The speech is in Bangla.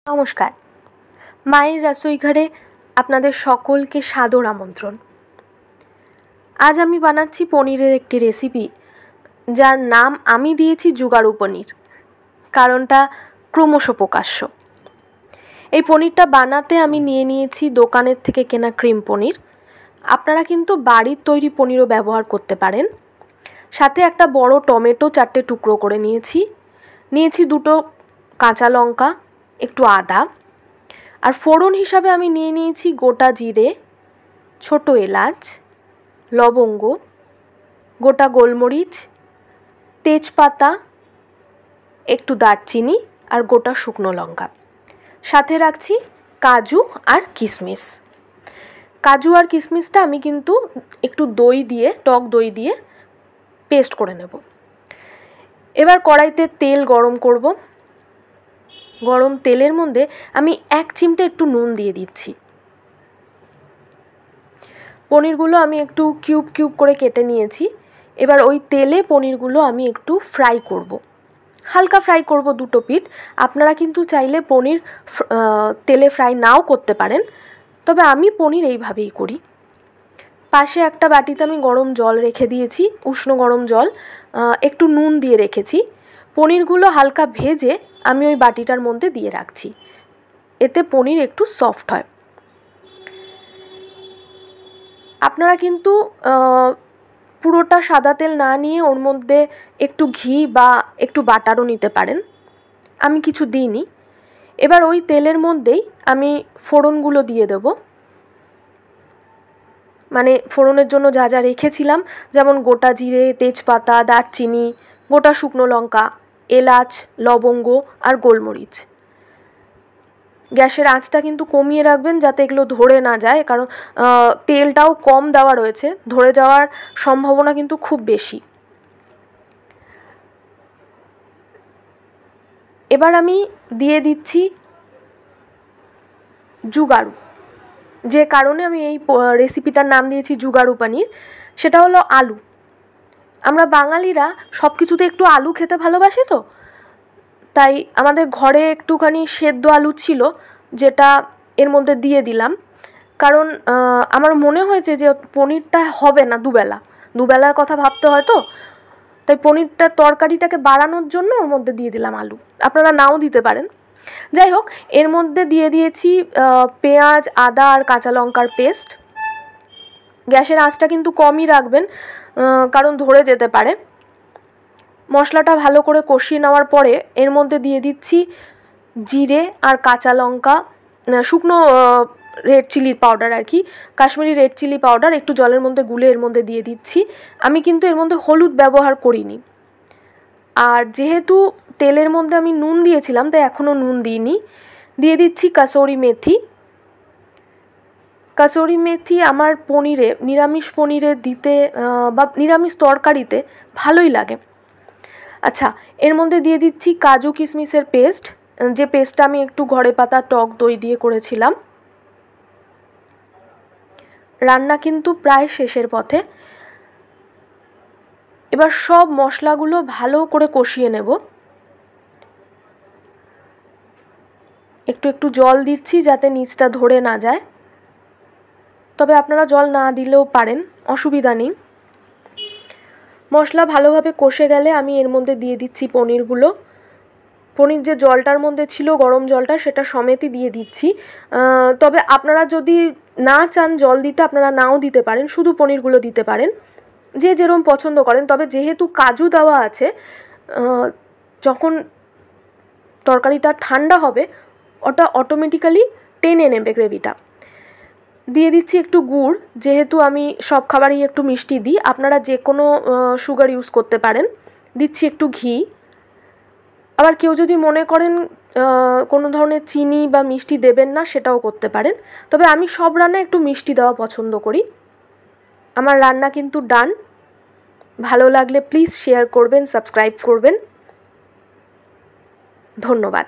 নমস্কার, মায়ের রাসোইঘরে আপনাদের সকলকে সাদর আমন্ত্রণ। আজ আমি বানাচ্ছি পনিরের একটি রেসিপি, যার নাম আমি দিয়েছি জুগাড়ু পনির। কারণটা ক্রমশ প্রকাশ্য। এই পনিরটা বানাতে আমি নিয়েছি দোকানের থেকে কেনা ক্রিম পনির। আপনারা কিন্তু বাড়ির তৈরি পনিরও ব্যবহার করতে পারেন। সাথে একটা বড় টমেটো 4টে টুকরো করে নিয়েছি 2টো কাঁচা লঙ্কা, একটু আদা, আর ফোড়ন হিসাবে আমি নিয়েছি গোটা জিরে, ছোটো এলাচ, লবঙ্গ, গোটা গোলমরিচ, তেজপাতা, একটু দারচিনি আর গোটা শুকনো লঙ্কা। সাথে রাখছি কাজু আর কিশমিশ। কাজু আর কিশমিশটা আমি কিন্তু একটু টক দই দিয়ে পেস্ট করে নেব। এবার কড়াইতে তেল গরম করব। গরম তেলের মধ্যে আমি 1 চিমটে একটু নুন দিয়ে দিচ্ছি। পনিরগুলো আমি একটু কিউব করে কেটে নিয়েছি। এবার ওই তেলে পনিরগুলো আমি একটু ফ্রাই করব, হালকা ফ্রাই করব 2 পিঠ। আপনারা কিন্তু চাইলে পনির তেলে ফ্রাই নাও করতে পারেন, তবে আমি পনির এইভাবেই করি। পাশে একটা বাটিতে আমি গরম জল রেখে দিয়েছি, উষ্ণ গরম জল, একটু নুন দিয়ে রেখেছি। পনিরগুলো হালকা ভেজে আমি ওই বাটিটার মধ্যে দিয়ে রাখছি, এতে পনির একটু সফট হয়। আপনারা কিন্তু পুরোটা সাদা তেল না নিয়ে ওর মধ্যে একটু ঘি বা একটু বাটারও নিতে পারেন, আমি কিছু দিইনি। এবার ওই তেলের মধ্যেই আমি ফোড়নগুলো দিয়ে দেব। মানে ফোড়নের জন্য যা যা রেখেছিলাম, যেমন গোটা জিরে, তেজপাতা, দারচিনি, গোটা শুকনো লঙ্কা, এলাচ, লবঙ্গ আর গোলমরিচ। গ্যাসের আঁচটা কিন্তু কমিয়ে রাখবেন যাতে এগুলো ধরে না যায়, কারণ তেলটাও কম দেওয়া রয়েছে, ধরে যাওয়ার সম্ভাবনা কিন্তু খুব বেশি। এবার আমি দিয়ে দিচ্ছি জুগাড়ু। যে কারণে আমি এই রেসিপিটার নাম দিয়েছি জুগাড়ু পনির, সেটা হলো আলু। আমরা বাঙালিরা সব কিছুতে একটু আলু খেতে ভালোবাসি, তো তাই আমাদের ঘরে একটুখানি সেদ্ধ আলু ছিল, যেটা এর মধ্যে দিয়ে দিলাম। কারণ আমার মনে হয়েছে যে পনিরটা হবে না দুবেলার কথা ভাবতে হয়, তো তাই পনিরটার তরকারিটাকে বাড়ানোর জন্য ওর মধ্যে দিয়ে দিলাম আলু। আপনারা নাও দিতে পারেন। যাই হোক, এর মধ্যে দিয়ে দিয়েছি পেঁয়াজ, আদা আর কাঁচা লঙ্কার পেস্ট। গ্যাসের আঁচটা কিন্তু কমই রাখবেন, কারণ ধরে যেতে পারে। মশলাটা ভালো করে কষিয়ে নেওয়ার পরে এর মধ্যে দিয়ে দিচ্ছি জিরে আর কাঁচা লঙ্কা, শুকনো রেড চিলি পাউডার, আর কি কাশ্মীরি রেড চিলি পাউডার একটু জলের মধ্যে গুলে এর মধ্যে দিয়ে দিচ্ছি। আমি কিন্তু এর মধ্যে হলুদ ব্যবহার করিনি। আর যেহেতু তেলের মধ্যে আমি নুন দিয়েছিলাম, তাই এখনও নুন দিইনি। দিয়ে দিচ্ছি কাসুরি মেথি। কাসুরি মেথি আমার নিরামিষ পনিরে দিতে বা নিরামিষ তরকারিতে ভালোই লাগে। আচ্ছা, এর মধ্যে দিয়ে দিচ্ছি কাজু কিশমিশের পেস্ট, যে পেস্টটা আমি একটু ঘরে পাতা টক দই দিয়ে করেছিলাম। রান্না কিন্তু প্রায় শেষের পথে। এবার সব মশলাগুলো ভালো করে কষিয়ে নেব। একটু জল দিচ্ছি যাতে নিচটা ধরে না যায়, তবে আপনারা জল না দিলেও পারেন, অসুবিধা নেই। মশলা ভালোভাবে কষে গেলে আমি এর মধ্যে দিয়ে দিচ্ছি পনিরগুলো। পনির যে জলটার মধ্যে ছিল, গরম জলটা, সেটা সমেতই দিয়ে দিচ্ছি। তবে আপনারা যদি না চান জল দিতে, আপনারা নাও দিতে পারেন, শুধু পনিরগুলো দিতে পারেন, যে যেরকম পছন্দ করেন। তবে যেহেতু কাজু দেওয়া আছে, যখন তরকারিটা ঠান্ডা হবে ওটা অটোমেটিক্যালি টেনে নেবে গ্রেভিটা। দিয়ে দিচ্ছি একটু গুড়, যেহেতু আমি সব খাবারেই একটু মিষ্টি দিই, আপনারা যে কোনো সুগার ইউজ করতে পারেন। দিচ্ছি একটু ঘি। আবার কেউ যদি মনে করেন কোনো ধরনের চিনি বা মিষ্টি দেবেন না, সেটাও করতে পারেন। তবে আমি সব রান্নায় একটু মিষ্টি দেওয়া পছন্দ করি। আমার রান্না কিন্তু ডান। ভালো লাগলে প্লিজ শেয়ার করবেন, সাবস্ক্রাইব করবেন। ধন্যবাদ।